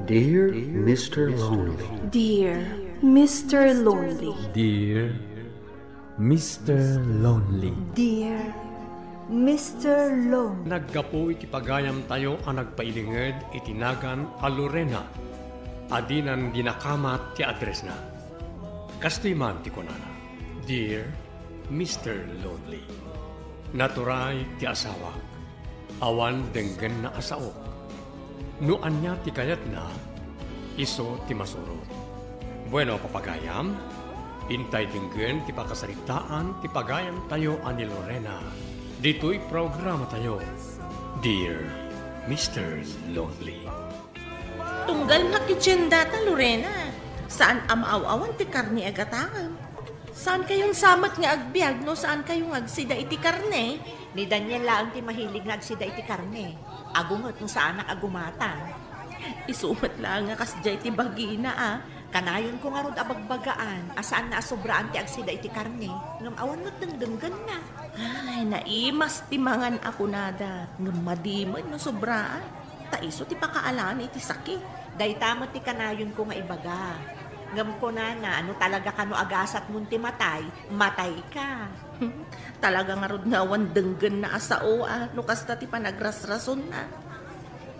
Dear Mr. Lonely. Dear Mr. Lonely. Dear Mr. Lonely. Dear Mr. Lonely. Naggapo iti pagayam tayo ang nagpailinged itinagan a Lorena. Adinan dinakamat ti address na. Kastoy man ti kunana. Dear Mr. Lonely. Naturay ti asawa. Awan denggen na asao. Noan niya ti kayat na, iso ti masuro. Bueno, papagayam, intay dinggen ti pakasaritaan ti pagayam tayo ani Lorena. Dito'y programa tayo, Dear Mr. Lonely. Tunggal na kitchen data, Lorena. Saan amaaw-awan ti karni agatangan? Saan kayong samat nga agbiag no saan kayong agsida iti karne? Ni Daniel lang ti mahilig nga agsida iti karne. Agungot no sa anak agumatan. Isumat lang nga kasjay ti bagina ah. Kanayon ko nga rod abagbagaan, asaan na asobraan ti agsida iti karne. Ngam awan mo't dengdenggan na. Ay, naimas ti mangan ako nada. Ngam madimod no sobraan. Taiso ti pakaalaan iti sakit. Daytamot ti kanayon ko nga ibaga. Ngam ko na ano talaga kano agasat mun ti matay, matay ka. Talaga nga rod nga awan denggan na asao ah. No kasta ti panagrasrason na.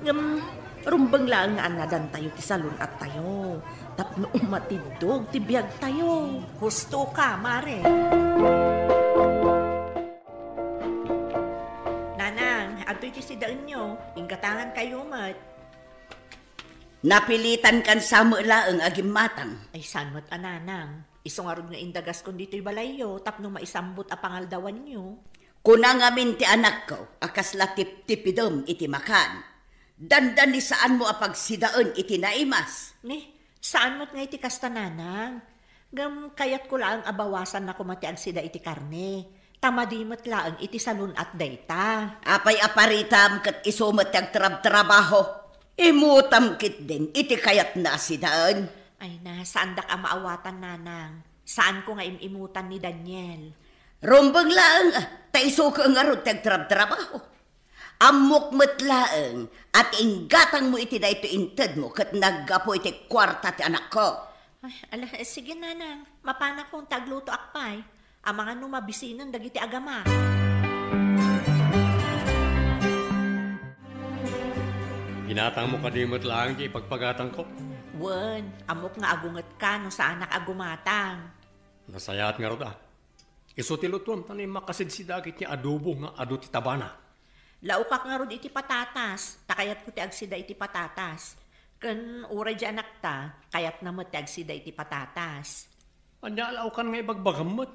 Ngam rumbang lang nga anadan tayo ti salon at tayo. Tapno umatidog ti biyag tayo. Husto ka, mare. Nanang, ado'y ti sidaan nyo. Ingkatangan kayo mat. Napilitan kan sa laeng agim matang. Ay saan mo't ananang. Isong arod nga indagas kon dito'y balayo. Tapno maisambot a pangaldawan nyo. Kuna ngamin ti anak ko, akas latip-tipidom iti makan. Dandan ni saan mo apagsidaan iti naimas. Saan mo't nga iti kasta nanang? Ngam kayat ko lang abawasan na kumati ang sida iti karne. Tamadimot lang iti salon at dayta. Apay aparitam kat isumat ang trabaho. Imutam kit din iti kayat na sidaan. Ay na, saan dak ang maawatan nanang? Saan ko nga imimutan ni Daniel? Rumbang laang, taiso ka nga ron trabaho. Amok matlaang at inggatang mo iti na ito inted mo kat naggapo iti kwarta ti anak ko. Ay, sige nanang, mapana kong tagluto akpay. Ang mga numabisinan dagiti agama. Ginatang mo kadimot lang di pagpagatang ko. Wen, amok nga agunget ka no sa anak agumatang. Nasayat nga rod ah. Iso ti lutuam tanay makasidsidagit ni adobo nga ado ti tabana. Laukak nga rod iti patatas, takayat ko ti agsida iti patatas. Ken uray di anak ta, kayat namat ti agsida iti patatas. Anya laukan nga ibagbagamot.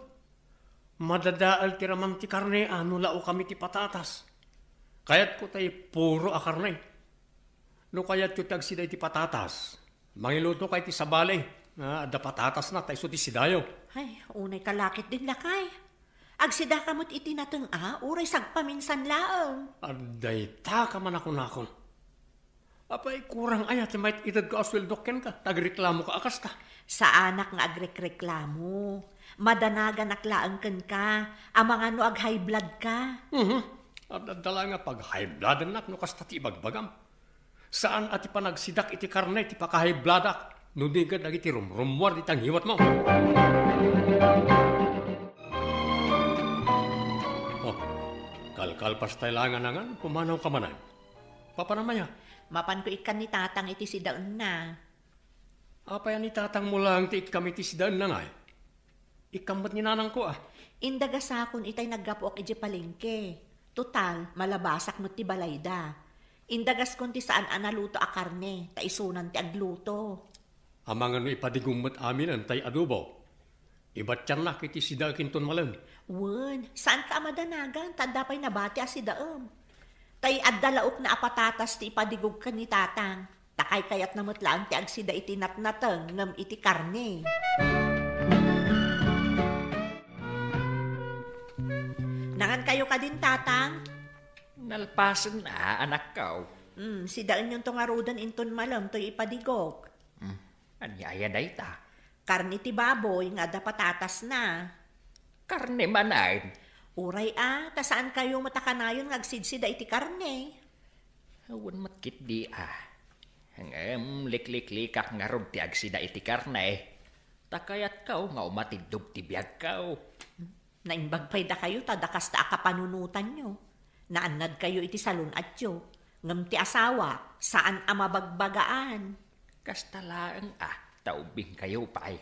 Madadaal ti raman ti karne ano lau kami ti patatas. Kayat ko tayo puro a karne. No kayat ko ti agsida iti patatas. Mangiluto kay ti sabale. Da patatas na tayo ti sidayo. Ay, unay kalakit din lakay. Agsida kamot iti nateng uray sagpaminsan laeng. Aday ta ka man ako nakon. Apay kurang ayat may itad ko asweldokken ka. Tagreklamo ka akas ka. Sa anak nga agrekreklamo. Madanagan aklaang ken ka. Amang ano ag high blood ka. At dala nga pag high blood anak no kasta ti ibagbagam. Saan at ipanagsidak iti karne ti paka high blood ak. Nudigad lagi ti rumwar di tanghiwat mo. Kalkalpas tayo lang anangan, pumanaw ka manan. Papanamaya. Mapan ko ikan ni tatang iti sidaan na. Apay ni tatang mo lang ti ikam iti sidaan na nga. Ikambat ni nanang ko ah. Indagasakon itay naggapo ak iti palengke. Total, malabasak mo ti balayda. Indagas kon ti saan analuto a karne, taisunan ti agluto. Amang ano ipadigumot amin ang tay adobo. Ibat tiyan na kiti sida kinton malan. Wen, saan ka amadanagan? Tanda pa'y nabati asi daem. Tay addalaok na apatatas ti ipadigog ka ni tatang. Takay kayat na mutlaan ti agsida iti natnateng ngem iti karne. Nangan kayo ka din tatang? Nalpasan na anak ko. Si daan yung tungarudan inton malam to'y ipadigog. Anyaya day ta. Karne ti baboy nga da patatas na. Karne manain. Uray ta saan kayo matakanayon nga agsidsida iti karne? Awan matkit di Likliklikak nga rod ti agsida iti karne. Takayat kau nga umatidog ti biyag kau. Naimbag pa'y da kayo, tadakas ta akapanunutan nyo. Naanad kayo iti salon at yo. Ngam ti asawa, saan amabagbagaan? Kastalaang taubing kayo pa ay.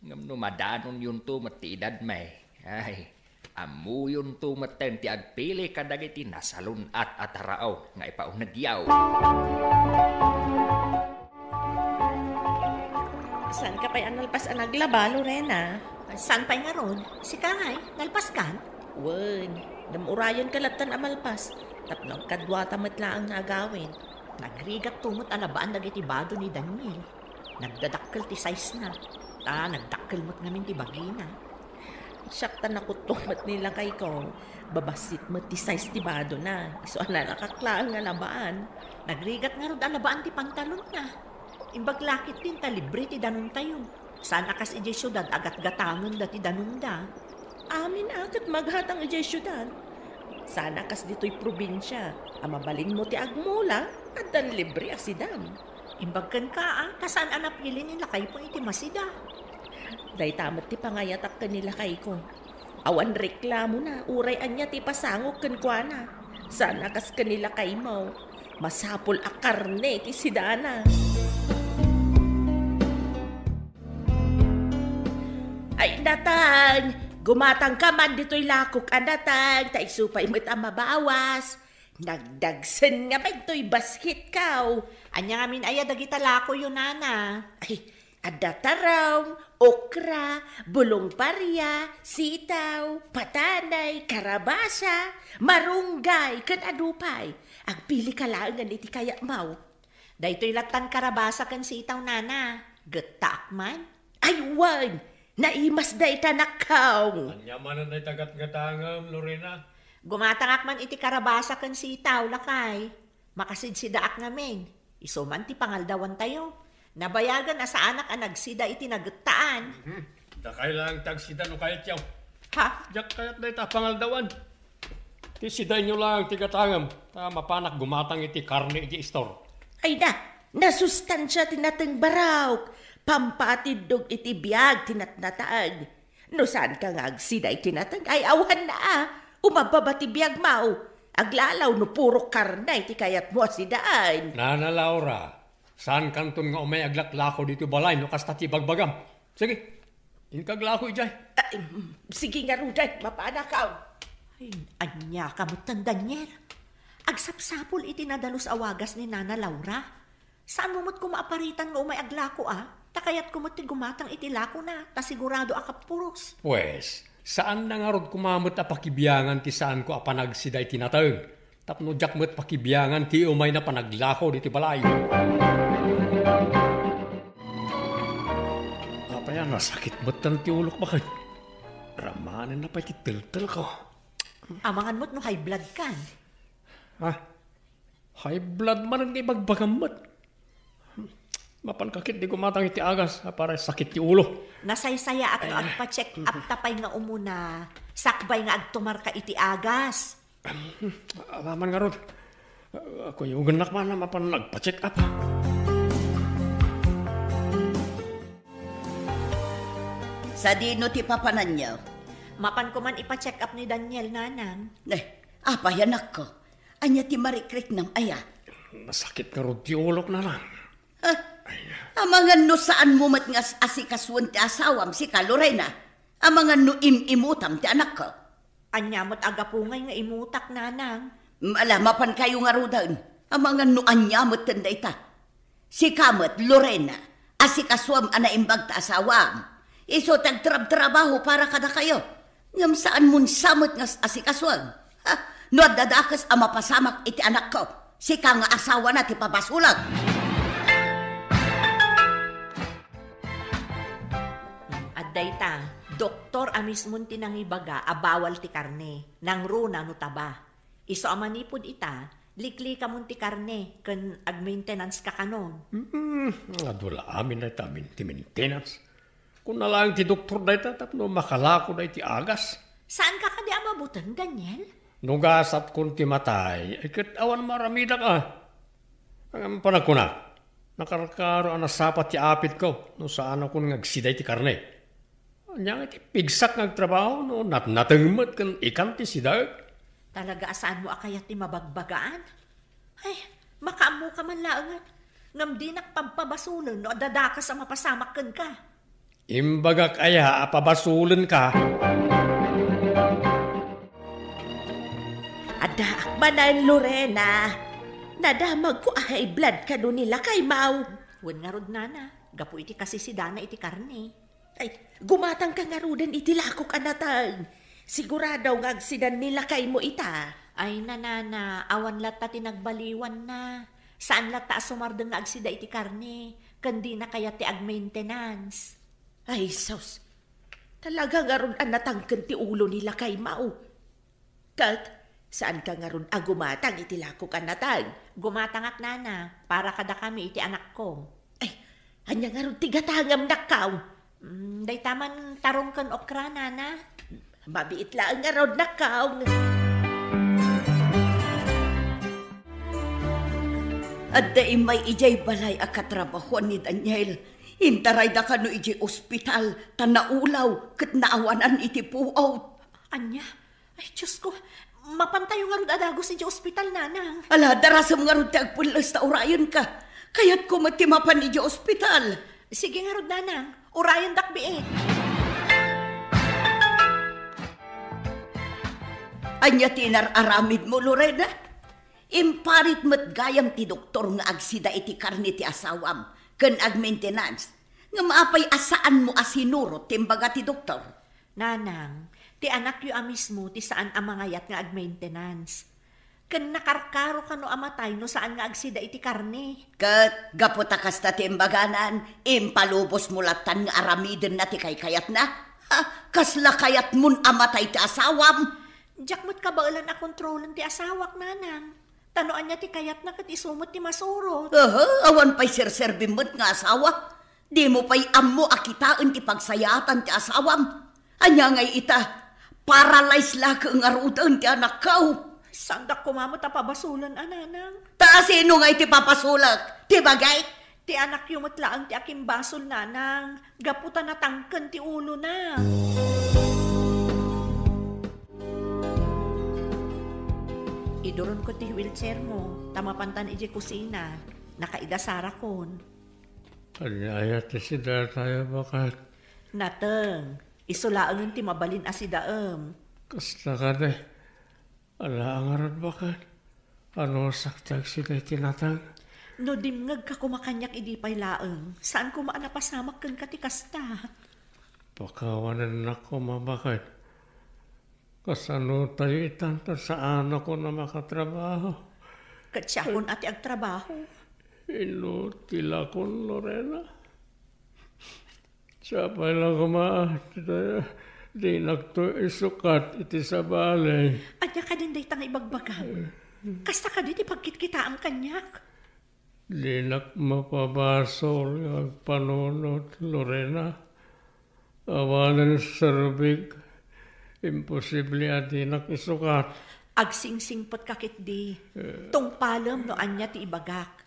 Ngam numadanon yun tumat ti edad may. Ay, amu yun tumaten ti agpili kadag iti nasalun at atarao nga ipaong nagyaw. Saan ka pa'y analpas ang naglaba, Lorena? Saan pa'y nga ron? Si Kangay, nalpaskan? Wen, namurayan kalatan amalpas. Tapno kadwata matla ang nagawin. Nagrigak tumot alabaan nagitibado ni Daniel. Nagdadakkel ti size na. Nagdakkel mo't ngamin ti bagina. Siyakta na kutumat nila kay kong. Babasit mo ti size ti bado na. So nakaklaan nga labaan. Nagrigat nga ron alabaan ti pantalon na. Imbag lakit din ta libre ti danong tayo. Saan akas ije syudad agat gatangan da ti danong da. Amin akat maghatang ije syudad. Sana kas dito'y probinsya. Amabalin mo ti agmula at dan libre asidam. Imbagkan ka kasaan anapili nila kayo po iti masida. Day tamat ti pangayatak kanila kay ko. Awan reklamo na, uray anya ti pasangok kankwana. Sana kas kanila kay mo. Masapol a karne ti sidana. Ay natang! Gumatang ka man dito'y lakok anatang, taisupay mo't ang mabawas. Nagdagsan nga ba ito'y basket kaw. Anya nga min aya dagita lako yun, nana. Ay, adataraw, okra, bulong parya, sitaw, patanay, karabasa, marunggay, kan adupay. Ang pili ka lang nga iti kaya mau. Dayto'y latan karabasa kan sitaw, nana. Getak man. Ay, wan! Naimas da itanakaw. Anya man na tagat-gatangam, Lorena. Gumatangak man iti karabasa kan sitaw, lakay. Makasidsidaak ngamin. Isuman ti pangaldawan tayo. Nabayagan na sa anak ang nagsida iti nagtaan. Dakay lang tagsida no kayat yaw. Ha? Jak kayat na ita pangaldawan. Ti siday nyo lang ti gatangam. Mapanak gumatang iti karne iti store. Ay na, nasustansya tinatang barawk. Pampatidog iti biyag tinatnataag. No saan ka nga agsiday tinatag? Ay awan na umababa ti biyag mau. Aglalaw no puro karnay ti kayat mo asidaan. Nana Laura, saan kanton nga umay aglaklako dito balay no kasta ti bagbagam? Sige, inkaglako ijay. Sige nga ruday, mapanakaw. Ay, anya kamutan Daniel. Agsapsapol iti nadalos awagas ni Nana Laura. Saan mo mo't kumaaparitan nga umay aglako Takayat kumot ti gumatang iti lako na, ta sigurado akapuros. Pues, saan na nga rod kumamot a pakibiyangan ti saan ko a panagsiday tinatag? Tapno jak mo't pakibiyangan ti umay na panaglako diti balay. Kapaya nasakit mo't tan ti ulok bakit? Ramanan na pa ti tel-tel ko. Amangan mo't no high blood kan. High blood man ang ibagbagam mo't. Mapankakit di gumatang iti agas para sakit ti ulo. Nasaysaya at no agpa-check up tapay nga umuna. Sakbay nga agtumar ka iti agas. Alaman nga ron. Ako yung ganak man na mapan nagpa-check up. Sa dino ti papanan niyo? Mapan ko man ipa-check up ni Daniel, nanang. Apayanak ko. Anya ti marikrik nam aya. Nasakit nga ron ti ulok na lang. Amangan no saan mo mat nga asikaswan ti asawam si ka Lorena. Amangan no imutam ti anak ko. Anyamot agapungay nga imutak, nanang. Malamapan kayo nga rudan. Amangan no anyamot tanda ita. Si kamot Lorena, asikaswam anaimbag ta asawam. Iso tagtrab-trabaho para kada kayo. Ngam saan mun samot nga asikaswam. No dadakas ang mapasamak iti anak ko. Si ka nga asawa na ti pabasulag. Dayta, doktor amis mo tinangibaga abawal ti karne, nang runa no taba. Iso amanipod ita, likli ka mo ti karne, kan ag-maintenance ka kanon. Adwala amin na ita, ti maintenance. Kung nalang ti doktor na ita, tapno makalako na iti agas. Saan ka kadi amabutan, Daniel? Nugasap kung ti matay, ay kat awan maramida ka. Ang panag ko na, Nakarkaro ang nasapat ti apit ko no saan ako ngagsiday ti karne. Anyang iti pigsak ngagtrabaho no natengmet kan ikan ti sidag. Talaga asaan mo akayat ti mabagbagaan? Ay, makaamo ka man laangan. Ngam di nakpampabasulan no dadakas ang mapasamak ken ka. Imbagak aya apabasulan ka. Ada akbanan Lorena. Nadamag ko ahay blood ka doon nila kay Mau. Wen nga rod nana, gapu iti kasi si Dana iti karne. Ay, gumatang ka nga rudan iti lakok anatang. Siguradaw nga agsidan nila kay mo ita. Ay nanana, awan lata tinagbaliwan na. Saan lata sumardeng nga agsida iti karne, kandi na kaya ti ag-maintenance. Ay, sos. Talaga nga ron anatangken ti ulo nila kay Mau. Kat, saan ka nga ron agumatang iti lakok anatang? Gumatangak nana, para kada kami iti anak ko. Ay, anya nga ron tigatangam nakaw. Day taman tarong kan okra nana. Mabiit lang nga ron nakaw. At dahil may ijay balay akatrabahuan ni Daniel, intaray da ka no ijay ospital, tanaulaw, kat naawanan iti puaw. Anya? Ay, Diyos ko, mapantayo nga ron adagos iti ospital, nanang. Ala, darasam nga ron ti agpulas ta urayan ka, kaya't kumatimapan iti ospital. Sige nga ron, nanang, urayan dakbiit. Anya tinar-aramid mo, Lorena? Imparit mo't gayam ti doktor nga agsida iti karni ti asawam, ken ag-maintenance, nga maapay asaan mo asinuro timbaga ti doktor. Nanang, ti anak yu amismo ti saan amangayat nga ag-maintenance. Ken nakarkaro ka no amatay no saan nga agsida iti karni. Kat gaputakas ta ti imbaganan, impalubos mulatan nga aramiden na ti kaykayat na. Ha, kasla kayat mun amatay ti asawam. Diyak mo't kabailan na kontrolan ti asawak, nanang. Tanoan niya ti kayat na kat isumot ti masurot. Awan pa'y sirserbimot nga asawa. Di mo pa'y ammo akitaan ti pagsayatan ti asawam. Anya ngay ita, paralyze laka nga rutan ti anak kaw. Sandak kumamot a pabasulan, ananang. Taasino ngay ti papasulak, ti bagay? Ti anak yung matlaang ti aking basol, nanang. Gaputan na tangken ti ulo na. Iduron ko ti wheelchair mo, tamapantan iji kusina, nakaidasara kon. Anyaya ti sida tayo bakat. Nateng, isulaang ti mabalin asidaem. Kasta ka de, ala ang arat bakat. Ano saktag sida tinatang? No dimngag ka kumakanyak idi pay laeng, saan ko maanapasamak ken kati kasta? Pakawanan ako mabakat. Kasano tayo itanta saan ako na makatrabaho? Katsahon ati agtrabaho. Inutila kon, Lorena. Sapay lang kumaat. Di nagto isukat iti sa balay. Anya ka din day tang ibagbagan. Kasta ka di pagkitkita ang kanyak. Di nak mapabasol ang panunot, Lorena. Awalan serbig. Imposible ati nakisukat. Agsingsingpot kakit di. Tong palem no anya ti ibagak.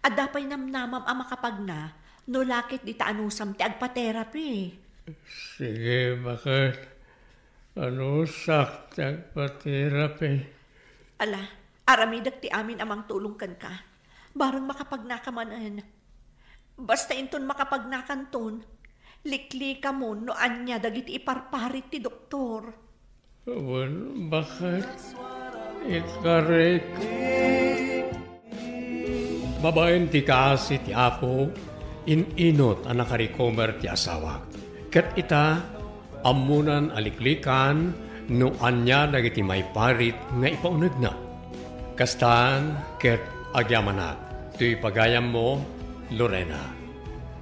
Adapay namnamam ang makapagna no lakit di taanusam ti agpa-therapy. Sige, bakit? Anusak ti agpa-therapy. Ala, aramidak ti amin amang tulungkan ka. Barang makapagna Basta inton makapagnakan ton, likli ka mo no anya dagiti iparparit ti doktor. Awan, bakit? Ikarek. Babaen ti kasi ti apo, inot ang nakarecover ti asawa. Ket ita, amunan aliklikan no anya dagiti may parit nga ipaunag na. Kastan, ket agyamanat. Tuy pagayam mo, Lorena.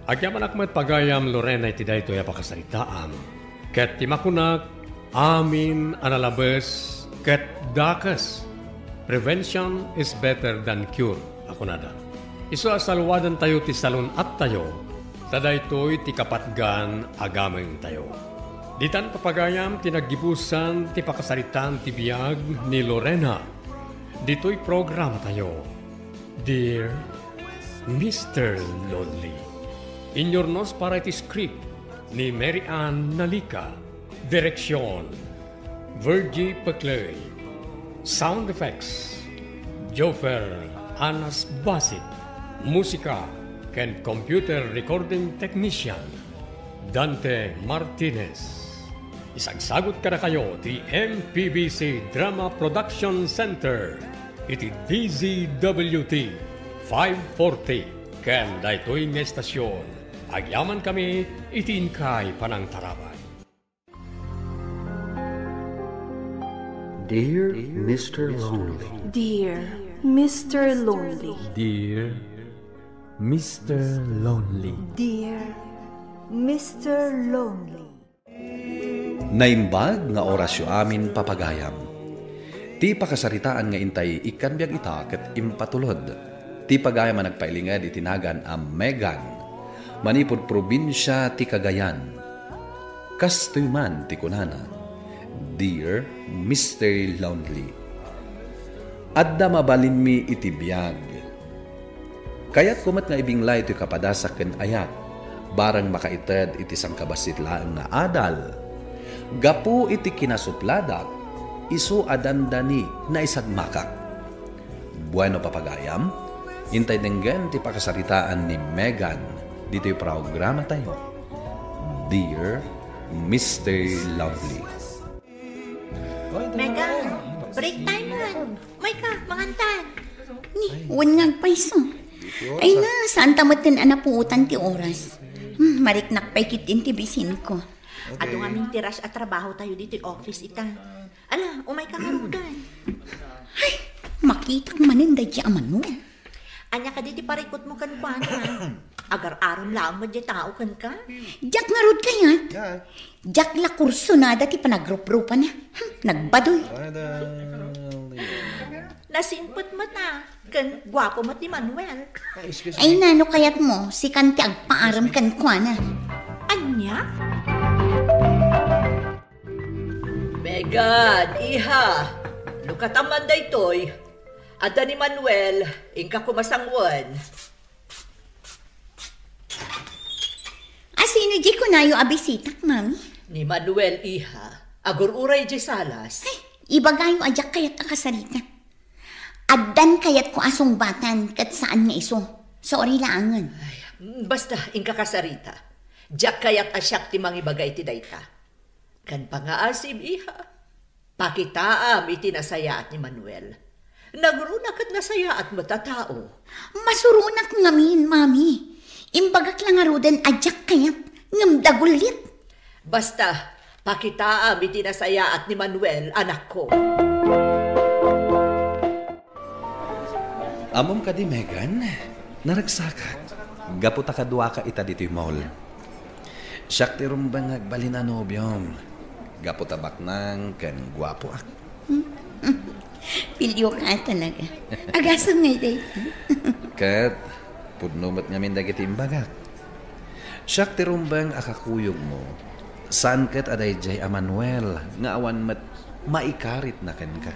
Agyaman akmat pagayam, Lorena, iti dahito ya pakasaritaam. Ket timakunak, amin analabes, ket dakas. Prevention is better than cure. Ako nada. Isu asalwadan tayo ti salon at tayo, tadaytoy ti kapatgan agameng tayo. Ditan papagayam tinaggibusan ti pakasaritan ti biyag ni Lorena. Dito'y program tayo. Dear Mr. Lonely. Inyornos para iti script ni Mary Ann Nalica. Direksyon, Virgie Paclay. Sound effects, Jofer Anas Basit. Musika and computer recording technician, Dante Martinez. Isagsagot ka na kayo ti MPBC Drama Production Center. Iti DZWT 540. Ken daytoy nga estasyon. Agyaman kami iti inkay panang tarabay. Dear Mr. Lonely. Dear Mr. Lonely. Dear Mr. Lonely. Dear Mr. Lonely. Naimbag nga orasyo amin papagayam. Ti pakasaritaan nga intay ikanbiag ita ket impatulod. Ti pagayam nga nagpailingad itinagan ang Megan. Manipod probinsya ti Cagayan. Kastoy man ti kunana. Dear Mr. Lonely. Adda mabalin mi iti biyag. Kaya't kumat nga ibinglay iti kapadasak ken ayat. Barang makaited iti sangkabasit laeng nga adal. Gapu iti kinasupladak, isu adandani na isagmakak. Bueno papagayam, intay denggen ti pakasaritaan ni Megan dito yung programa tayo. Dear Mr. Lovely. Megan, break time man. May ka, mangantan. Ni, wanyag paiso. Ay na, saan tamatin anapuutan ti oras? Mariknak pa'y kitin ti bisin ko. Ado nga aming tiras at trabaho tayo dito yung office ita. Ala, umay ka karudan. Ay, makita manin da di aman mo. Anya ka dito parikot mo kan kwa na. Agar-aram lang mo di tao kan ka. Jak nga rod kayat. Jak la kurso na dati panagrup-rupa na. Nagbadoy. Nasimpot mo na. Kan gwapo mo ni Manuel. Ay nano kayat mo, si kanti agpaaram kan kwa na. Anya? Megan, iha, lukataman da itoy. Ada ni Manuel, ingka kumasangwan. Asino di ko na yung abisitak, mami? Ni Manuel, iha, agur-uray di salas. Ay, ibagay yung ajak kayat akasarita. Addan kayat ko asong batan kat saan nga iso. Sorry laangan. Ay, basta, ingka kasarita. Diyak kayat asyak ti mangibagay ti dayta. Kan pangaasib, iha. Pakitaam iti nasayaat ni Manuel. Nagrunak at nasayaat mo tatao. Masurunak ngamin, mami. Imbagak lang arudan ajak kayat ngamdagulit. Basta, pakitaam iti nasayaat ni Manuel, anak ko. Amom ka di, Megan. Naragsakat. Gaputa kadwa ka ita dito'y mall. Siyak ti rumbang agbalin na nobyom. Gaputa baknang kan gwapo ak. Pilyo ka talaga. Agasam nga day. Kat, pudnumat nga min dagiti imbagak. Siyak ti rumbang akakuyog mo. Saan kat aday jay a Manuel nga awan mat maikarit na ken ka.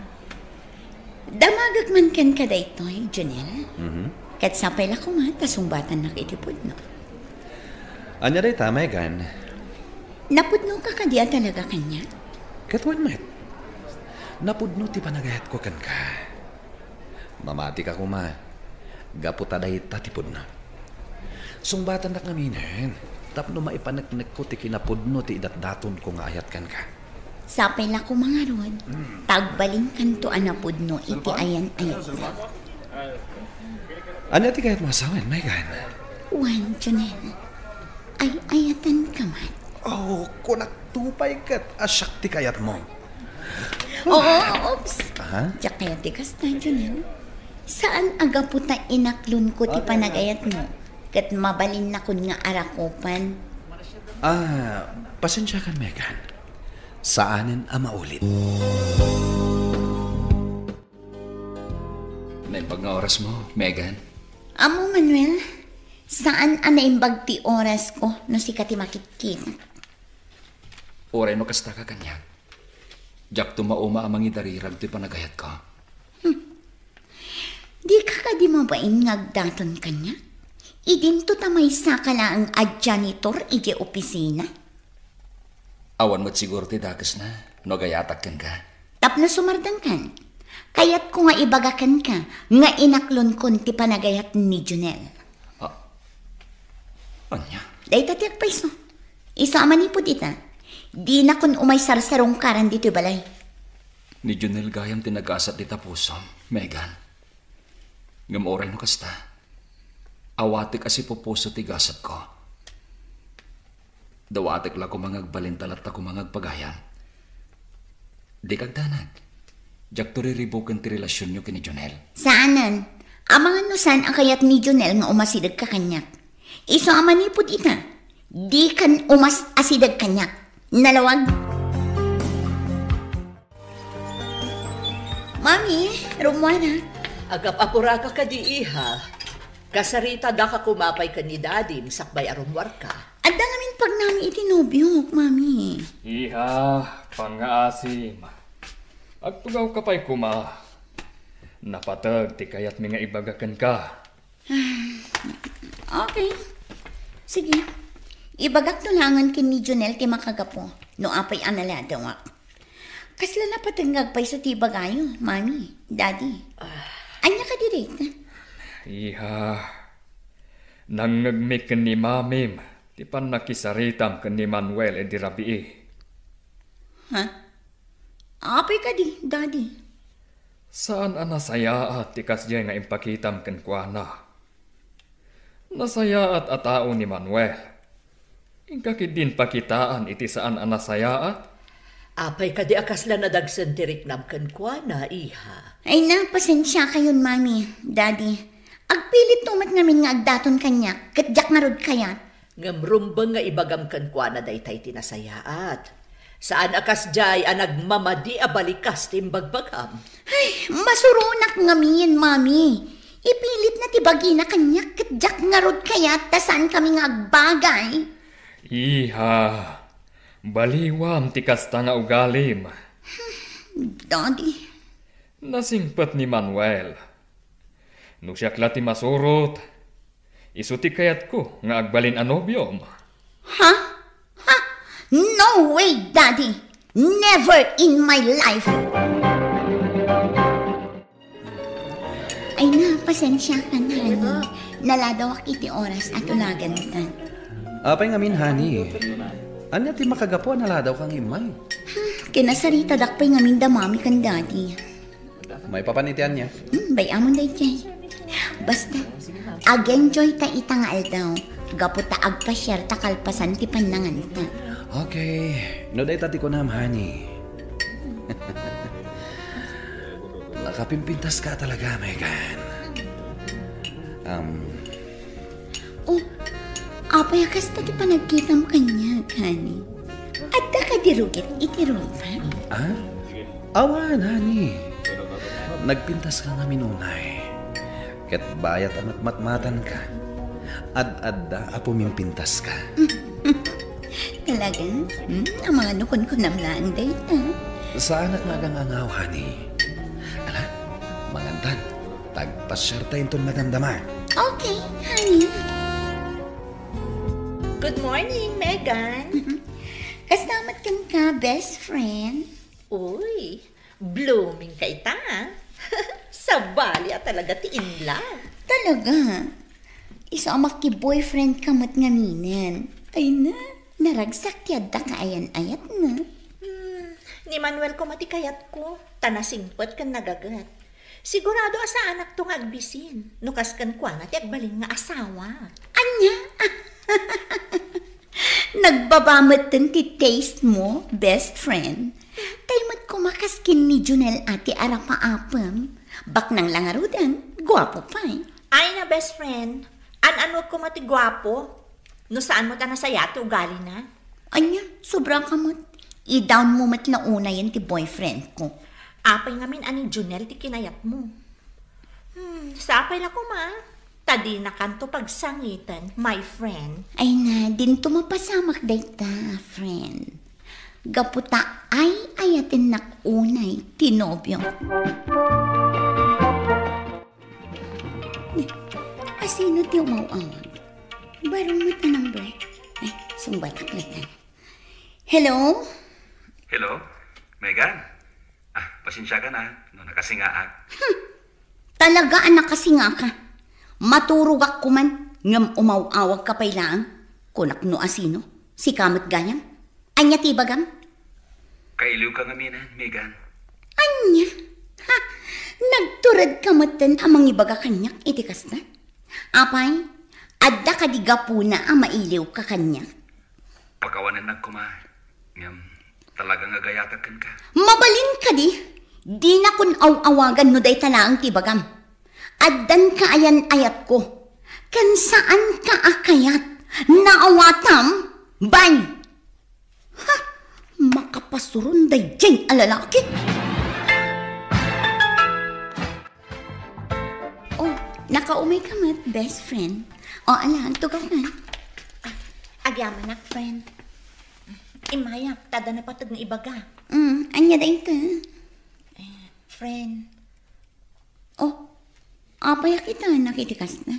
Damagag man kan ka daytoy, Janelle. Kat sapay la ko nga, tasumbatan na kaitipod no. Anya day ta, Megan? Napudno ka kadiya talaga kanya? Katwan met. Napudno ti panagayat ko kan ka. Mamati ka kuma. Gaputa day tatipod na. Sungbatan na kaminen. Tapno maipanagnak ko ti kinapudno ti idatdaton ko nga ayat kan ka. Sapay la ko mga rod. Tagbaling kanto anapudno iti ayan-ayat na. Anya ti kayat masawan, Megan? Wan, Janelle. Ay ayatan ka man. Oh, kunak tupay kat. Asyak ti kayat mo. Oo, oops. Aha? Diyak kaya tikas na, Janelle. Saan aga puta inaklon ko ti panagayat mo? Kat mabalin na kun nga arakopan. Pasensya kan, Megan. Saanin ang maulit? Naimbag nga oras mo, Megan. Amo, Manuel, saan anaimbag ti oras ko no si kati makikita? Oray no kasta ka kanya. Jak tumauma amang idarirag ti panagayat ka. Di ka di mabain ngagdaton kanya? Idinto tamay sakala ang janitor ije opisina. Awan mo't siguro ti dakas na. No gayatak kan ka. Tapno sumardang kan. Kayat ko nga ibagakan ka, nga inaklon kon ti panagayat ni Junel. Anya? Day tatiak pa iso. Isama ni po dita. Di na kun umay sarsarong karan dito balay. Ni Junel gayam tinagasat dita pusom, Megan. Ngam oray no kasta. Awatik asi po puso ti gasat ko. Dawatik la ko mangagbalintalat ta ko mangagpagayam. Di kagdanag. Jak to riribukan ti relasyon nyo kini Junel. Saanan? Amangan no saan ang kayat ni Junel nga umasidag ka kanyak. Iso ama ni po dita. Di kan umas asidag kanyak. Nalawag. Mami, Romana. Agap-apura ka di iha. Kasarita da ka kumapay ka ni Daddy, misakbay arumwar ka. Adda ngamin pag nami itinobyok, Mami. Iha, pangaasim. Agtugaw ka pa'y kuma. Napatag, ti kayat mga ibagakan ka. Okay. Sige. Ibagak to langan kin ni Junel ti makagapo. No apay analadawak. Kasla na patangagpay sa ti bagayo, Mami, Daddy. Anya ka direct. Iha, nangagmik ni Mamim, ti pan nakisaritam kan ni Manuel e di rabii. Ha? Apay ka di, Daddy? Saan ang nasayaat ti kasya nga impakitam kan kuana? Nasayaat at tao ni Manuel. Ingkakidin pakitaan iti saan ang nasayaat? Apay ka di akasla na dagsan tiriknam kan kwa na, iha. Ay na, pasensya kayon, Mami, Daddy. Agpilit tumat ngamin nga agdaton kanya, katjak nga rod kayat. Ngamrumbang nga ibagam kan kwa na daytay tinasayaat. Saan akas jay nagmamadi abalikas timbagbagam. Ay, masurunak ngamin, Mami. Ipilit na tibagi na kanya, katjak nga rod kayat, tasan kami nga agbagay. Iha, baliwam ti kasta nga ugalim. Daddy. Nasingpat ni Manuel. No siya klati masurot, isuti kayat ko nga agbalin anobyom. Ha? Ha? No way, Daddy! Never in my life! Ay na, pasensya ka na, honey. Naladawak iti oras at ulagan ka. Apay ngamin, honey. Anya ti makagapo, naladaw kang imay. Kinasarita dakpay ngamin damami kan, Daddy. May papanitian niya. Bayamon day kay. Basta, ag-enjoy ta itangal daw. Gaputa agpa-share ta kalpasan ti panangan ta. Okay. No day tati ko nam, honey. Nakapimpintas ka talaga, Megan. Oh, apay akas ta ti panagkitam kanya, honey. At da ka dirugit itirol pa. Ah? Awan, honey. Nagpintas ka nga minunay. Ket bayat amat matmatan ka. Ad-adda apumimpintas ka. Talaga? Ang mga nukon ko namlaan day ta. Saan at nagangangaw, honey? Ala, mangantan. Tagpasyar tayo itong madamdama. Okay, honey. Good morning, Megan. Kasnamat kan ka, best friend. Uy, blooming ka ita. Sabali at talaga ti in love. Talaga? Isa amak ki boyfriend kamot ngaminen. Ay na, naragsak ti adda kaayan-ayat na. Ni Manuel ko matikayat ko, tanasingpot kan nagagat. Sigurado asa anak tong agbisin, nukas kan kwa na ti agbaling nga asawa. Anya? Nagbabamot din ti taste mo, best friend. Taymot kumakaskin ni Junel ati arapa-apam. Bak nang langarudan, gwapo pa eh. Ay na best friend, ano ko mati gwapo? No saan mo ta nasaya ti ugali na? Anya, sobrang kamot. I-down mo matla una yan ti boyfriend ko. Apay ngamin ani Junel ti kinayat mo. Sapay la ko ma. Tadi na kanto pagsangitan, my friend. Ay na, din tumapasamak dayta, friend. Gaputa ay ayatin nakunay, tinobyo. Asino ti umawawag? Barong mo ta number. Ay, sumbat aklitan. Hello? Hello? Megan? Pasensya ka na. No, nakasingaak. Talaga anak kasinga ka. Maturugak ko man. Ngam umaw-awag ka pailaan. Kunak no asino. Si kamot gayam. Anya tibagam? Kailiw ka nga minan, Megan. Anya? Ha? Nagturad kamatan amang ibaga kanyak itikas na. Apay, adda ka di gapuna ang mailiw ka kanyak. Pagkawanan na kuma. Ngam, talaga nga gayatakan ka. Mabalin ka di. Di na kun aw-awagan no day talaang tibagam. Addan ka ayan ayat ko. Kan saan ka akayat? Naawatam? Bay! Ha? Makapasurun day dyan alalaki. Oh, nakaumay ka mat, best friend. O, alaan, tugaw na. Agyaman nak, friend. Imayap, tada na patag ng ibaga. Anya day ka. Friend. Oh, apaya kita nakitikas na.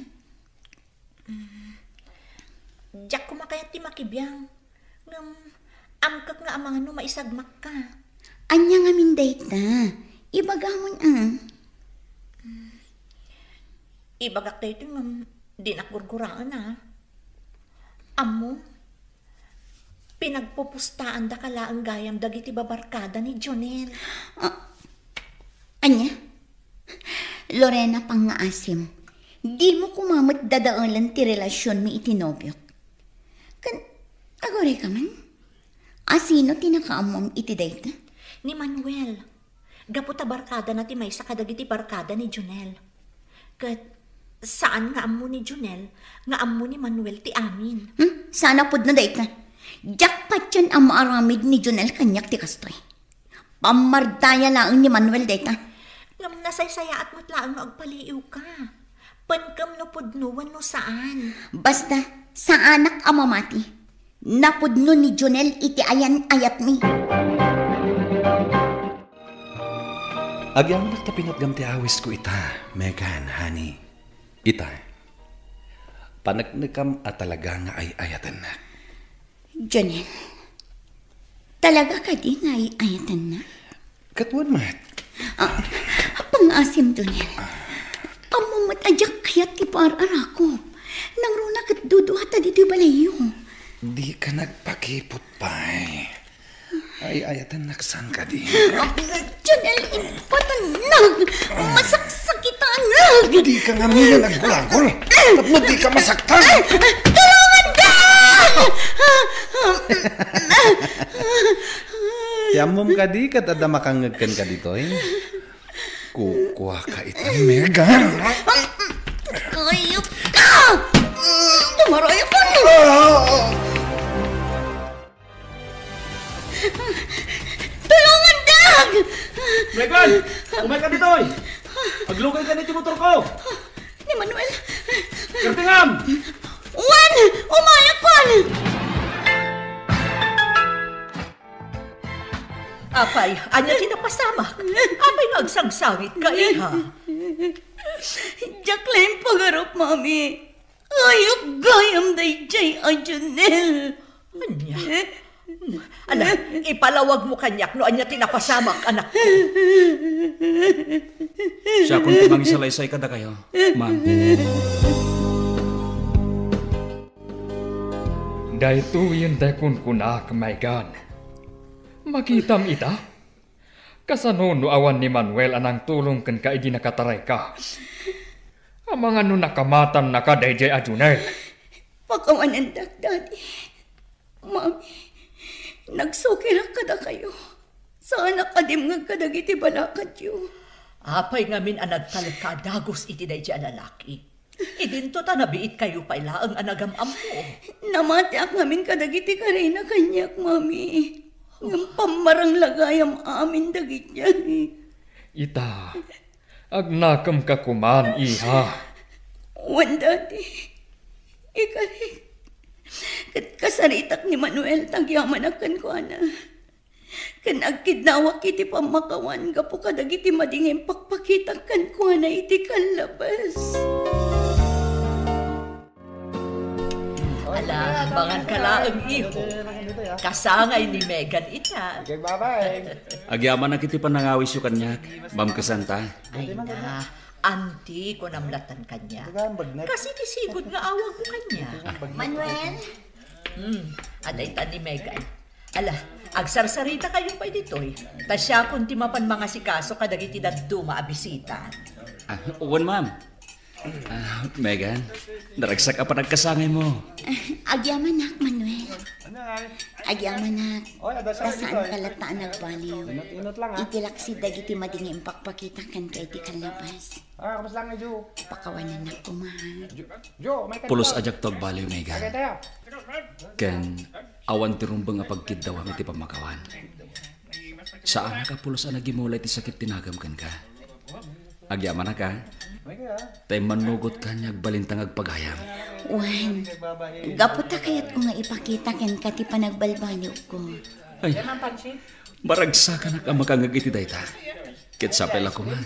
Diyak kumakayat ti makibiyang. Ngam, amkak nga amang ano maisagmak ka. Anya nga minday ta. Ibagamon Ibagak tayo ito ngam, di nakgurguraan Amo, pinagpupustaan da kala ang gayam dagiti babarkada ni Jonel. Anya? Lorena pang nga asim. Di mo kumamot dadaalan ti relasyon mi itinobyok. Kan, agore ka man? Asino tinakaamom iti dayta? Ni Manuel. Gaputa barkada na ti may sa kadagiti barkada ni Jonel. Kat, saan nga amo ni Jonel, nga amo ni Manuel ti amin. Sana pud na dayta. Jackpot yan ang maaramid ni Jonel kanyak ti kastoy. Pamardaya laang ni Manuel dayta. Ngam nasaysaya at matlaang no agpaliiw ka. Pankam no pudnuan no saan. Basta, sa anak amamati, napudno ni Jonel iti ayan ayat mi. Agyang nagtapinat gam ti awis ko ita, Megan, honey. Ita, panagnagkam at talaga nga ay ayatan na. Jonel, talaga ka di nga ay ayatan na? Katwan mat. Pangasim, Jonel. Amumat adyak kayat ti pararako. Nang runa kat duduhata dito balayo. Di ka nagpakipot pa Ay ayatan naksan ka di. Jonel, ipatanag. Masaksakitan nag. Di ka nga muna nagbulangkol. Tapno di ka masaktan. Tulungan ka! Yamom ka di kat ada makangagkan ka dito Kukuha ka ita, Megan. Kayop ka! Tumaroy ko na! Tulungan, Dag! Megan! Umay ka dito, Maglugay ka nito motor ko! Ni Manuel! Kertingam! Juan! Umayak, Juan! Apay, anya tinapasamak. Apay nagsangsangit ka, iha. Jacqueline pagarap, Mami. Ayok gayam day jay a Jonel. Anya? Ala, ipalawag mo kanyak no anya tinapasamak, anak ko. Siya kung timang isalaysay kada kayo, ma'am. Dahito yung dakon kunak, Megan. Makitam ita? Kasano no awan ni Manuel anang tulong kan ka igi nakataray ka? Ang mga no nakamatan na ka dayjay a Jonel. Pakawanan, Daddy. Mami, nagsukira kada kayo. Sana kadimngag kadagiti balakat yo. Apay ngamin ang nagtalakadagos iti day dyan lalaki. Idinto ta nabiit kayo pa ilaang anagam-am mo. Namati ak ngamin kadagiti karina kanyak, Mami. Ng pamarang lagayam amin dagit yan. Ita, agnakam ka kuman, iha. Wan, Daddy. Ikarik. Kat kasaritak ni Manuel tagyaman akan ko, ana. Kan agkidnawak iti pamakawan gapo kadagiti madingin pakpakitakan ko, ana iti kalabas. Ala, mangan kalaang iho. Kasangay ni Megan ita. Okay, bye-bye. Agyaman na kiti panangawis yung kanyak, Ma'am Kasanta. Ay na, anti ko namlatan kanya. Kasi tisigod nga awag ko kanya. Manuel? Aday ta ni Megan. Ala, agsarsarita kayo pa ditoy. Tasya kung timapan mga sikaso kadagiti daduma a bisita. Uwan, Ma'am. Megan, naragsak ka pa nagkasangay mo. Agyamanak, Manuel. Agyamanak. Kasaan kalataan nagbaliw. Itilak si dagiti madingi impakpakita kan kay ti kalabas. Kamas lang nga, Jo. Pakawanan na kumahal. Jo, may Pulos ajak tog baliw, Megan. Ken, awan ti rumbang nga pagkidawang iti pamakawan. Saan ka pulos ang nagimulay ti sakit tinagam kan ka? Agyaman na ka? Tay manugot ka niya agbalintang agpagayam. Wan, gaputa kayat ko nga ipakita ken kati panagbalbaliw ko. Ay, maragsakan ka makangag iti dayta. Ket sapay lang ko man.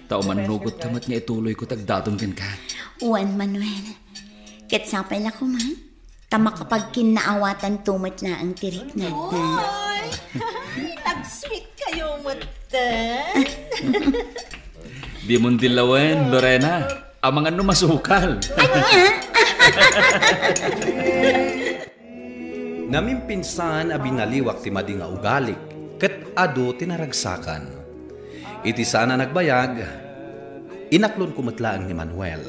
Tao manugot ka mat nga ituloy ko tagdaton ken ka. Wan, Manuel. Ket sapay la ko man. Tama kapag kinaawatan tumat na ang tirik natin. Oy! Nag-sweet kayo, mata. Di mo dilawen, Lorena. Ang mga numasukal. Namimpinsan a binaliwak ti madi nga ugalik, ket ado tinaragsakan. Iti sana nagbayag, inaklon kumatlaang ni Manuel.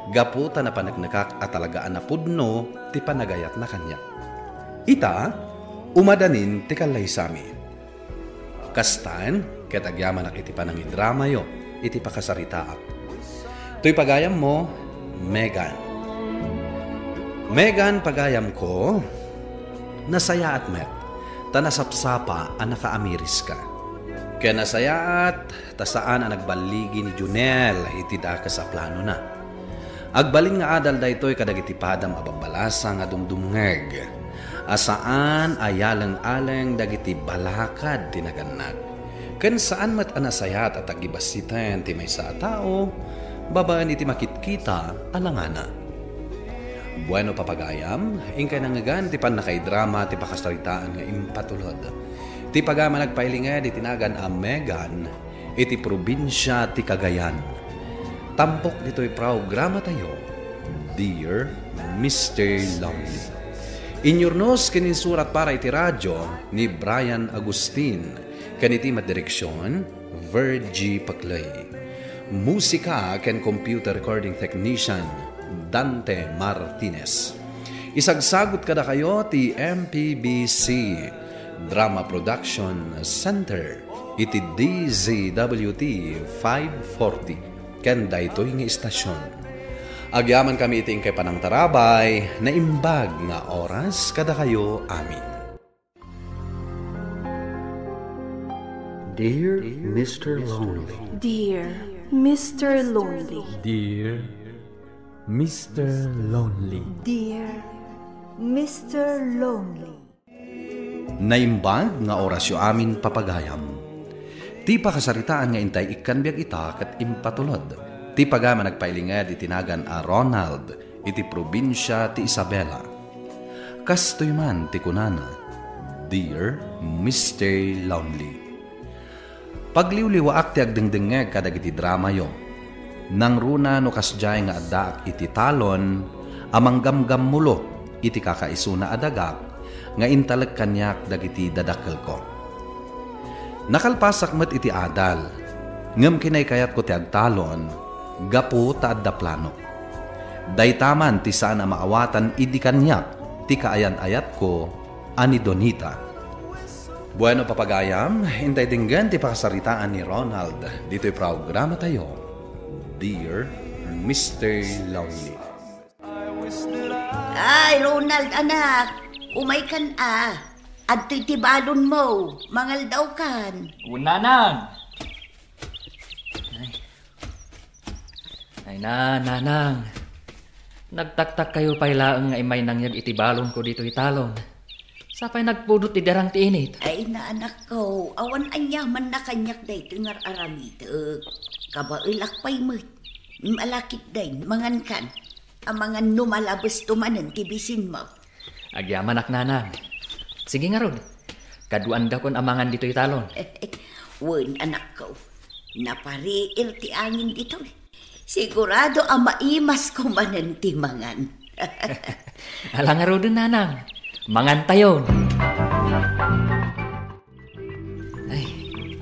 Gaputa na panagnakak at talagaan na pudno ti panagayat na kanya. Ita, umadanin ti kalay sami. Kastan, ket agyaman ak iti panangidrama yo, iti pakasaritaak. To'y pagayam mo, Megan. Megan, pagayam ko, nasaya at met, ta nasapsapa ang nakaamiris ka. Kaya nasaya at tasaan ang nagbaligi ni Junel, iti daka sa plano na. Agbalin nga adal da ito'y kadagiti padam abambalasa nga dumdumngeg. Asaan ayalang-alang dagiti balakad tinaganag. Ken saan mat anasayat at agibasitan ti may sa tao, babaan iti makitkita alangana. Bueno papagayam, ingkay nangagan ti panakaidrama ti pakasaritaan nga impatulod. Ti pagama nagpailinga di tinagan a Megan, iti probinsya ti Cagayan. Tampok dito'y programa tayo, Dear Mr. Lonely. Inyurnos kininsurat para iti radyo ni Brian Agustin, kaniti madireksyon, Virgie Paclay. Musika ken computer recording technician, Dante Martinez. Isagsagot kada kayo ti MPBC Drama Production Center, iti DZWT 540. Ken daytoy nga istasyon. Agyaman kami iting kay panang tarabay na imbag nga oras kada kayo amin. Dear Mr. Lonely. Dear Mr. Lonely. Dear Mr. Lonely. Dear Mr. Lonely. Naimbag nga orasyo amin papagayam. Ti pakasaritaan nga intay ikanbiag ita kat impatulod. Ti pagama nagpailingad itinagan a Ronald iti probinsya ti Isabela. Kastoy man ti kunana, Dear Mr. Lonely. Pagliwliwaak ti agdengdengeg kadag iti drama yo. Nang runa no kasjay nga addaak iti talon, amang gamgam mulo iti kakaisuna adagak nga intalag kanyak dagiti dadakkel ko. Nakalpasak met iti adal, ngem kinay kayat ko ti agtalon, gapu ta adda plano. Daytaman ti saan a maawatan idi kanyak, ti kaayan-ayat ko, ani Donita. Bueno papagayam, hintay dinggan ti pakasaritaan ni Ronald, dito'y programa tayo, Dear Mr. Lonely. Ay, Ronald, anak, umay kan at titibalon mo, mangal daw kan. Nanang! Ay nanang. Nagtaktak kayo pailaang nga imay nangyag itibalon ko dito italon. Sapay nagpudot idarang ti init. Ay na anak ko, awan anyaman na kanyak day tingar aramid. Kabailak pa'y mo, malakit day, mangan kan. ang mga numalabas tumanan tibisin mo. Agyaman ak nanang. Sige nga rod. Kaduan daw kon amangan dito'y talon. Wen anak ko. Napariil ti angin dito. Sigurado ang maimas ko manan timangan. Ala nga rod nanang. Mangan tayon. Ay,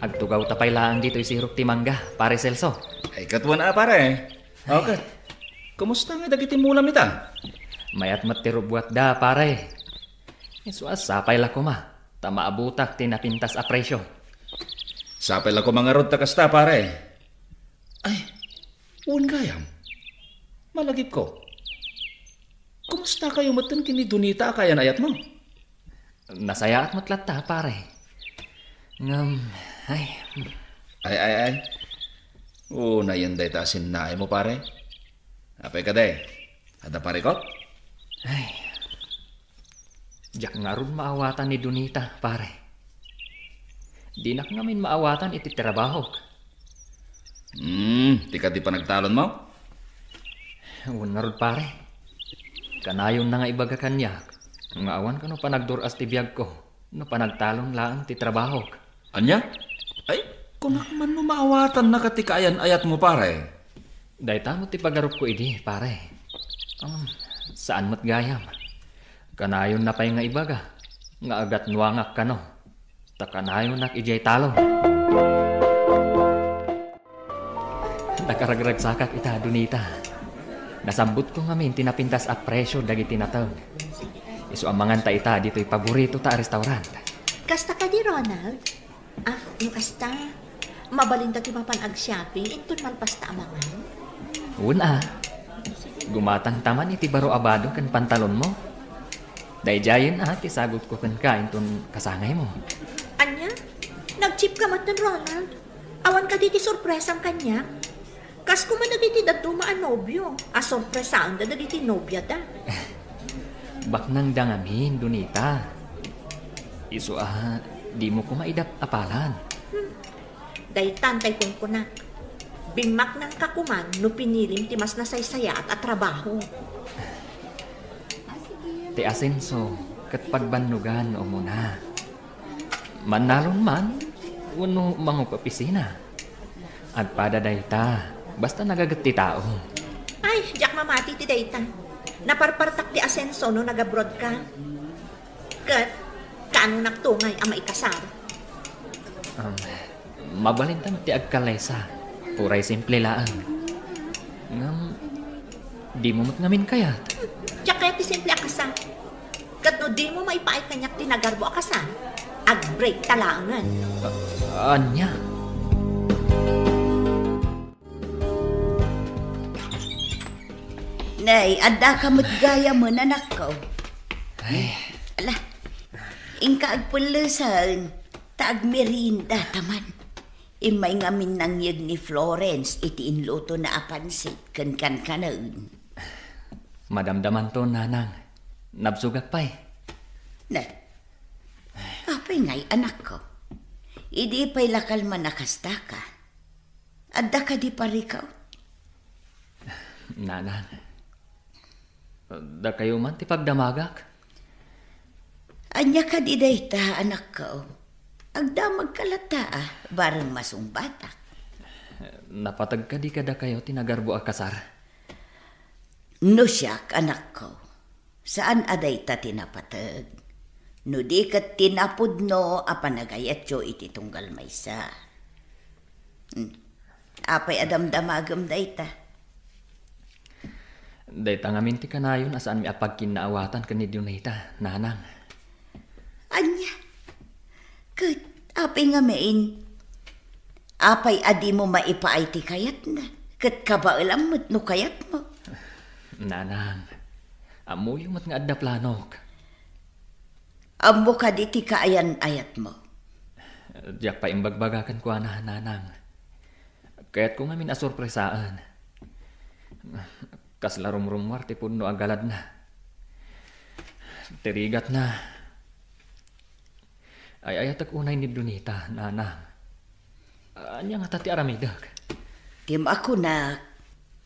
agtugaw tapay laang dito'y sirok ti mangga, pare Celso. Ay, katuan pare. Okay. Kumusta nga dagiti mulam ita? Mayat matirubwat da, pare. Isuas, sapay la ko ma. Tamaabutak tinapintas a presyo. Sapay la ko mga rod takasta, pare. Ay, uwan gayam. Malagip ko. Kumusta kayo matan kini Donita kayan ayat mo? Nasaya at matlata, pare. Ay. Na yan day tasin na mo, pare. Apay ka day? Ada pare ko? Ay. Diyak nga ron maawatan ni Donita, pare. Di nak ngamin maawatan iti trabaho. Tika di pa nagtalon mo? Una ron, pare. Kanayon na nga ibaga kanya. Nga awan ka no panagduras ti biyag ko. No panagtalon lang ti trabaho. Anya? Ay, kung man no maawatan na katikayan ayat mo, pare. Day tamo ti pagarup ko idi, pare. Saan mo't gayam? Kanayon na pa'y nga ibaga. Nga agat nuangak ka no. Takanayon nak ijay talo. Nakaragrag sakak ita, Donita. Nasambut ko ngamin tinapintas a presyo dagiti natawag. Isu amangan ta ita dito'y paborito ta restaurant. Kasta ka di, Ronald? Yung kasta. Mabalinda ti mapan ag-shopping, itun malpasta amangan. Una. Gumatang taman iti baro abado kan pantalon mo. Dayjayin ti sagot ko kan kain ton kasangay mo. Anya? Nag-chip ka matan, Ronald. Awan ka diti sorpresang kanya. Kas kuman dagiti daduma a nobyo. A sorpresaan da dagiti nobya da. Baknang dangamin, Donita. Isu di mo ko maidap apalan. Daytan tay kung kunak. Bingmak ng kakuman no pinilim ti mas nasaysaya at trabaho. Ti asenso kat pagbannugan o muna. Manalon man, uno mangupapisina. At pada dayta, basta nagagat ti tao. Ay, jak mamati ti dayta. Naparpartak ti asenso no nag-abroad ka. Kat, kaano naktungay ang maikasar? Mabalintan ti agkalesa. Puray simple laan. Di mo ngamin kayat. Jak kaya ti simple akasa. Kat no di mo maipait kanyak ti nagarbo akasa. Ag-break talangan. Anya? Nay, adda ka matgaya mo nanak ko. Ay. Ala, ingka agpulusan. Taag merinda taman. Imay ngamin nang yag ni Florence iti inluto na apansit kan kanon. Madamdaman to, nanang. Nabsugak pa'y. Na, apay ngay anak ko. Idi pa'y lakal man nakasta ka. Adda ka di parikaw. Nanang. Da kayo man ti pagdamagak. Anya ka di dayta, anak ko. Agdamag kalata bareng masong batak. Napatag ka di kada kayo tinagarbo a kasar. No siyak, anak ko. Saan aday ta tinapatag? No di kat tinapod no apanagayat yo iti tunggal maysa. Apay adamdamagam day ta. Day tangamin ti kanayon asaan mi apag kinaawatan ka ni Donita, nanang. Anya? Kat, apay nga main. Apay adi mo maipaay ti kayat na. Kat kabailam mo't no kayat mo. Nanang, amo yung mat nga adda planok. Amo ka di ti kaayan-ayat mo. Diyak pa imbagbagakan ko na, nanang. Kaya't ko nga min asurpresaan. Kas larum-rumwar ti puno agalad na. Tirigat na. Ay ayatag unay ni Donita, nanang. Anya nga tati aramidag. Tim ako na,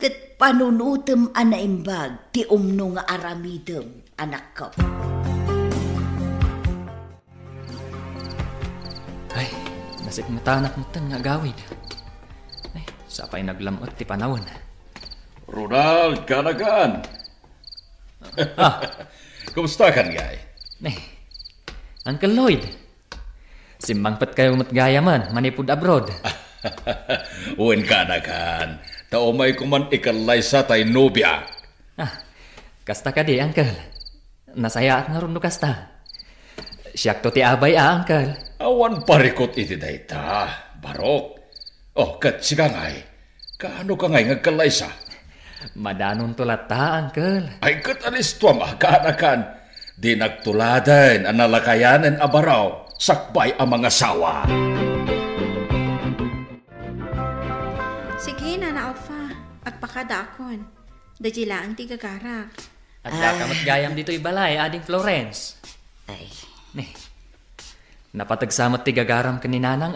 kat panunutem anaimbag ti umno nga aramidem, anak ko. Ay, nasik matanak mo nga gawid. Ay, sapay naglamot ti panahon. Ronald, kanagan. Kumusta kan, gay? Uncle Lloyd, simbangpat kayo matgaya man, manipod abroad. Uwen kanagan, taumay ko man ikalay sa tay nobya. Kasta ka di, Uncle. Nasaya at narundo kasta. Siyak to ti abay, Uncle. Awan parikot iti dayta, Barok. Oh, kat siya ngay. Kaano ka ngay ngagkalay sa? Madanon tulat ta, Uncle. Ay, kat alis tuwam, kanakan. Di nagtuladan ang nalakayanan abaraw, sakbay ang mga sawa. Sige, Nana Alpha. Agpakadakon. Dajila ang tigagarak. At dakamot gayam dito'y balay, ading Florence. Ay. Napatagsamot tigagaram kaninanang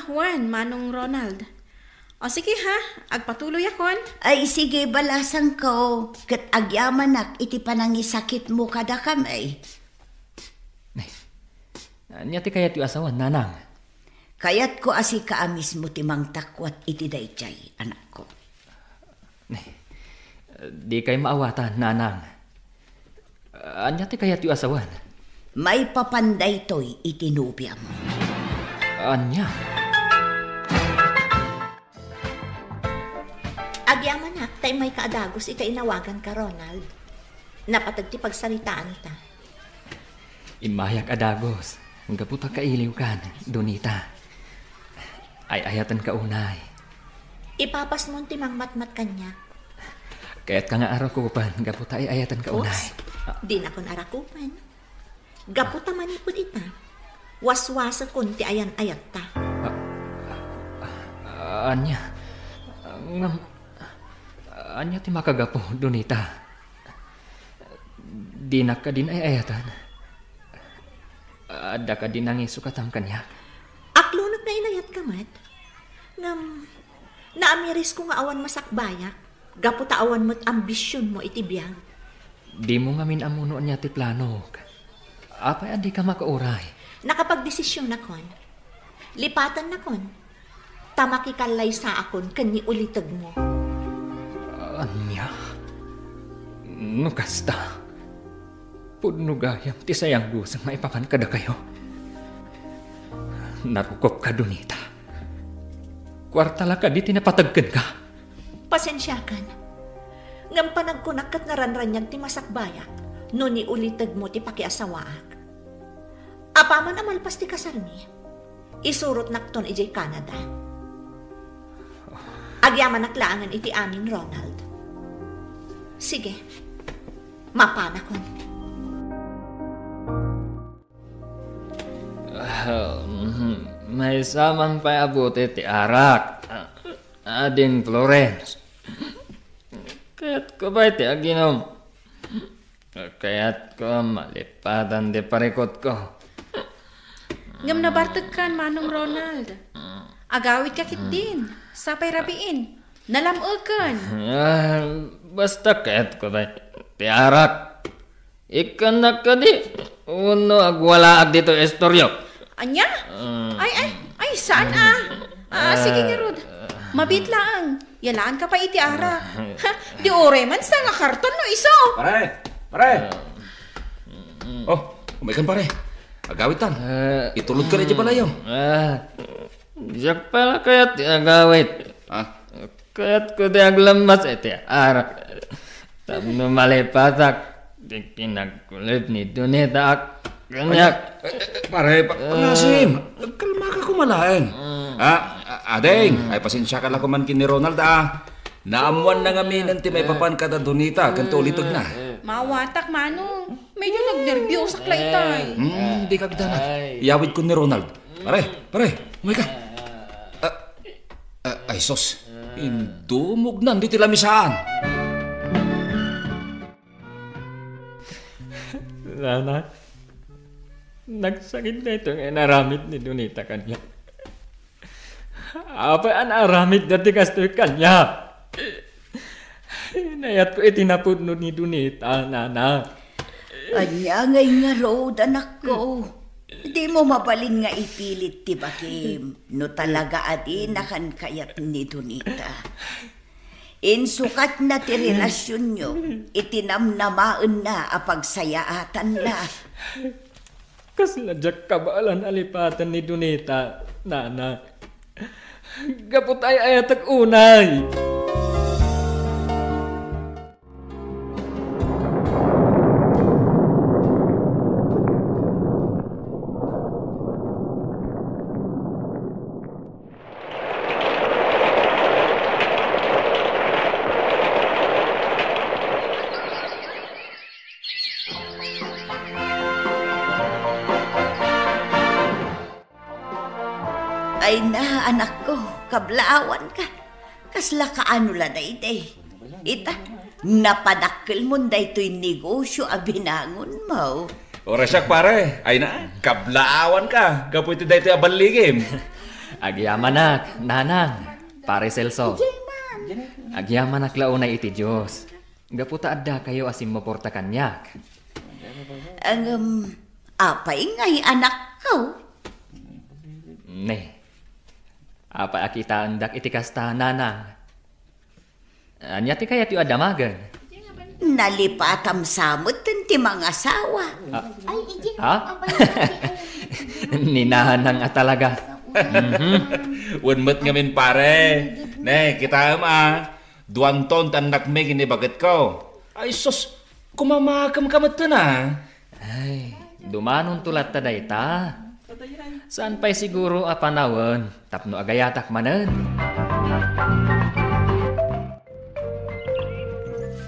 Juan, Manong Ronald. O sige ha, agpatuloy akon. Ay, sige, balasan ko. Kat agyamanak, iti panangisakit mo kada kamay. Anya ti kayat yung asawan, nanang? Kayat ko asi kaamis mo timang takwat iti dayjay, anak ko. Di kayo maawatan, nanang. Anya ti kayat yung asawan? May papanday to'y itinubya mo. Anya? Agyamanak, tay may kaadagos ikainawagan ka, Ronald. Napatag ti pagsaritaan ta. Imayak adagos. Ang gaputa kailiw kan, Donita. Ay ayatan ka unay. Ipapas mo ti mangmatmat kanya. Kaya't ka nga arakupan, gaputa ay ayatan ka unay. Di na kon arakupan. Gaputa manipod ita. Waswasa kon ti ayan ayat ta. Anya? Anya ti makagapo, Donita. Di na ka din ay ayatan. Ada ka din ang isukatam kanya. Aklunot na inayat ka, Mat. Naamiris ko nga awan masakbayak. Gaputa awan mo't ambisyon mo itibiyang. Di mo nga minamuno niya ti plano. Apay adi ka makauray. Nakapagdesisyon na kon. Lipatan na kon. Tamakikalay sa akon kanyi ulitag mo. Anya? Nukasta. Pudnugayam ti sayang gusang maipapan kada kayo. Narukop ka, Donita. Kwartala ka di tinapatagkan ka. Pasensyakan. Ngam panagkunak kat naranranyag ti masakbayak. No ni ulitag mo ti pakiasawaak. Apaman amalpas ti kasarmi. Isurot nakton ijay Canada. Agyaman naklaangan iti amin, Ronald. Sige. Mapanakon. May samang paabuti ti arak. Ading Florence. Kaya't ko ba iti aginom? Kaya't ko malipatan di parikot ko. Ngam nabartag kan, Manong Ronald. Agawid ka kit din. Sapay rabiin. Nalamul kan. Basta kaya't ko ba ti arak. Ikan na ka di. Uno agwala ag dito estoryo. Anya? Ay, saan sige nga, Rod. Mabit lang. Yalaan ka pa iti ara. Di oreman sa nga karton no iso. Pare! Oh, umikan pare. Agawitan. Itulog ka na dyan pala yun. Diyak pala kaya't agawit. Kaya't ko di aglamas iti arak. Tapno malipatak. Di kinagkulit ni Donita ak. Ganyak. Pare, pangasim. Nagkalma ka kumalain. Adeng, ay pasensya ka lang kuman kin ni Ronald Naamuan na ngaminan ti may papan kada Donita. Kanto ulitog na. Mawatak, Manong. Medyo nagnervyos sa klaitay. Di kagdanag. Iyawid ko ni Ronald. Pare, umay ka. Ay sos, indumog na, hindi tilamisaan. Nana, nagsakit na itong inaramid ni Donita kanya. Apa ang aramid dati kastoy kanya? Nayat ko itinapudno ni Donita, nana. Anya ngay nga road, anak ko. Di mo mabalin nga ipilit ti Bakim. No talaga adi nakan kayat ni Donita. Insukat na ti relasyon nyo, itinamnamaan na apagsayaatan na. Kasladyak kabalan alipatan ni Donita, nana. Gapot ay ayatag unay. Ay na, anak ko, kablaawan ka. Kasla kaano la dayday. Ita, napadakkel mo daytoy negosyo a binangon mo. Oresyak pare, ay na, kablaawan ka. Kapoy ti daytoy abaligim. Agyamanak, nanang, pare Celso. Agyamanak launay iti Diyos. Gaputa adda kayo asim maporta kanyak. Ang, apay ngay anak ko. Ne. Apa akita andak iti kasta nanang. Anya ti kayat yu adamagan. Nalipatam samot ti mga asawa. Ha? Ninahanang talaga. Unmet ngamin pare. Ne, kita duang ton tanak me gini baget ko. Ay sus, kumamakam kamat na. Ay, dumanon tulat ta dayta. Saan pa'y siguro apanawan, tapno agayatak manan.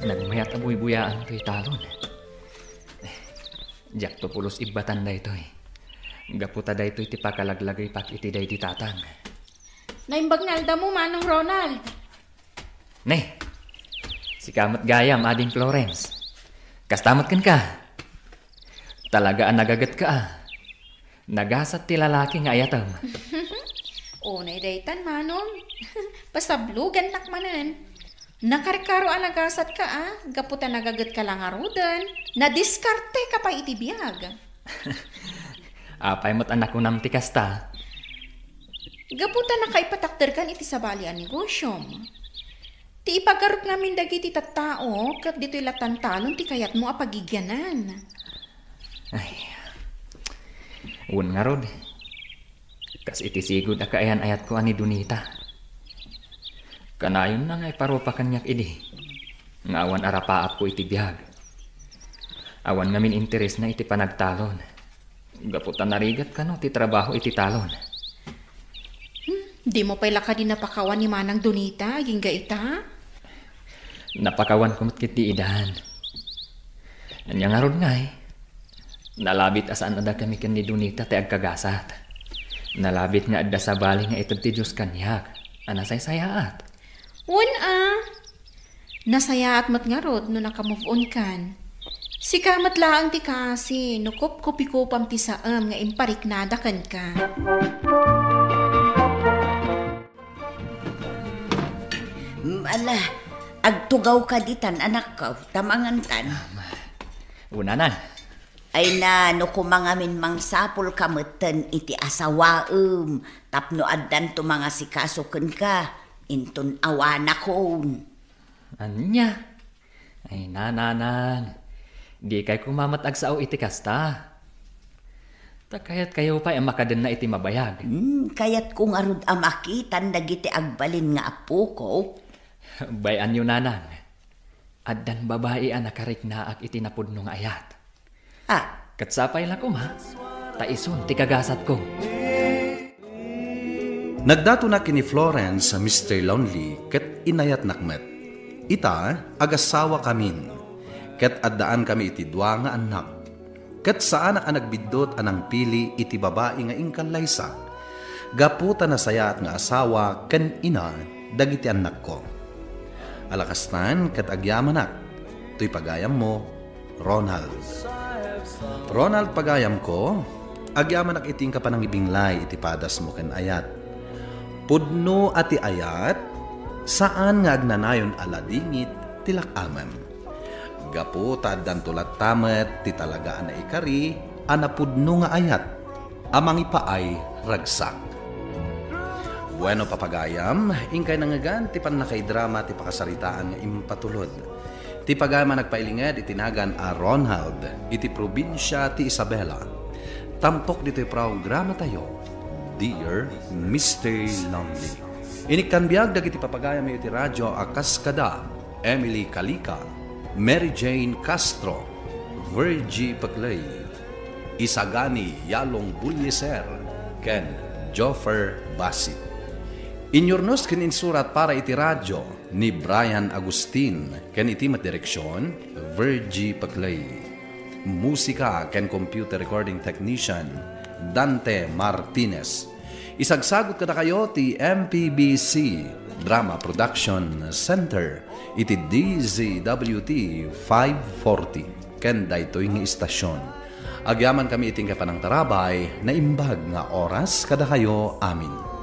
Nagmayat abuy-buyaan to'y talon. Jak to pulos ibatan da ito'y. Gaputa da ito'y tipakalagлагay pak iti day di tatang. Naimbag nalda mo, Manong Ronald. Ne, si kamat gayam ading Florence. Kastamat kan ka. Talaga nagagat ka Nagasat ti lalaki nga ayatam. Unay daytan, Manong. Pasablugan nakmanan. Nakarkaro nagasat ka gaputa nagagat ka lang arudan. Nadiskarte ka pa iti biyag. Apay mo't anak ko nam ti kasta. Gaputa nakaipatakder kan iti sabali ang negosyom. Ti ipagarup namin dagiti tattao kat dito'y latantalon ti kayat mo apagigyanan. Ay, un nga rod. Kas iti sigod akaayan ayat ko ani Donita. Kanayon na nga iparopa kanyak idi. Ngawan arapaap ko iti biyag. Awan ngamin interes na iti panagtalon. Gaputan narigat ka no ti trabaho iti talon. Di mo pa'y laka din napakawan ni Manang Donita, ginga ita? Napakawan ko matkit di idahan. Anya nga rod nga Nalabit asaan ada kami kan ni Donita ti agkagasat. Nalabit nga adda sa bali nga itod ti Diyos kanyak. Anasay sayaat. Nasayaat mat nga rod no nakamove on kan. Si kamat laang ti kasi no kup-kupikupam ti saam nga impariknada kan ka. Ala, agtugaw ka ditan anak ko, tamangan tan. Una na. Ay na, no kumangamin mang sapul kameten iti asawaem, tapno addan to mga sikasuken ka, inton awana kon. Anya? Ay nananang, di kay kumamat agsao iti kasta. Takayat kayo pa makaden na iti mabayag. Kayat kung arud amakitan dagiti agbalin nga apo ko. Bayan nyo nanang, addan babae anakarik na ak iti napudno nga ayat. Katsapay lang ko taison ti kagasat ko. Nagdato na kini Florence sa Mr. Lonely ket inayat nakmet. Ita agasawa kamin. Ket addaan kami iti dua nga anak. Ket saan ang nagbidot anang pili iti babae nga ingkan laysa. Gaputa na sayaat nga asawa ken ina dagiti anak ko. Alakastan ket agyamanak. Tuy pagayam mo, Ronald. Ronald pagayam ko, agyamanak iting ka panangibinglay iti padas mo ken ayat. Pudno ati ayat, saan nga agnanayon aladingit tilak amam. Gaputad dan tulat tamet ti talagaan na ikari, anapudno nga ayat, amang ipaay ragsak. Bueno papagayam, ingkay nangagan ti panakay-drama ti pakasaritaan nga impatulod. Ti pagayam nagpailinged itinagan a Ronald, iti probinsya ti Isabela. Tampok dito'y programa tayo, Dear Mr. Lonely. Iniktanbiag dagiti papagayam iti radyo a Kaskada, Emily Kalika, Mary Jane Castro, Virgie Paglay, Isagani Yalong Bulyeser, ken Joffer Basit. Inyornos ken insurat para iti radyo ni Brian Agustin, ken iti direksyon Virgie Paglay. Musika ken computer recording technician Dante Martinez. Isagsagot kada kayo ti MPBC Drama Production Center iti DZWT 540 ken daytoy nga istasyon. Agyaman kami iting kapanang tarabay na imbag nga oras kada kayo amin.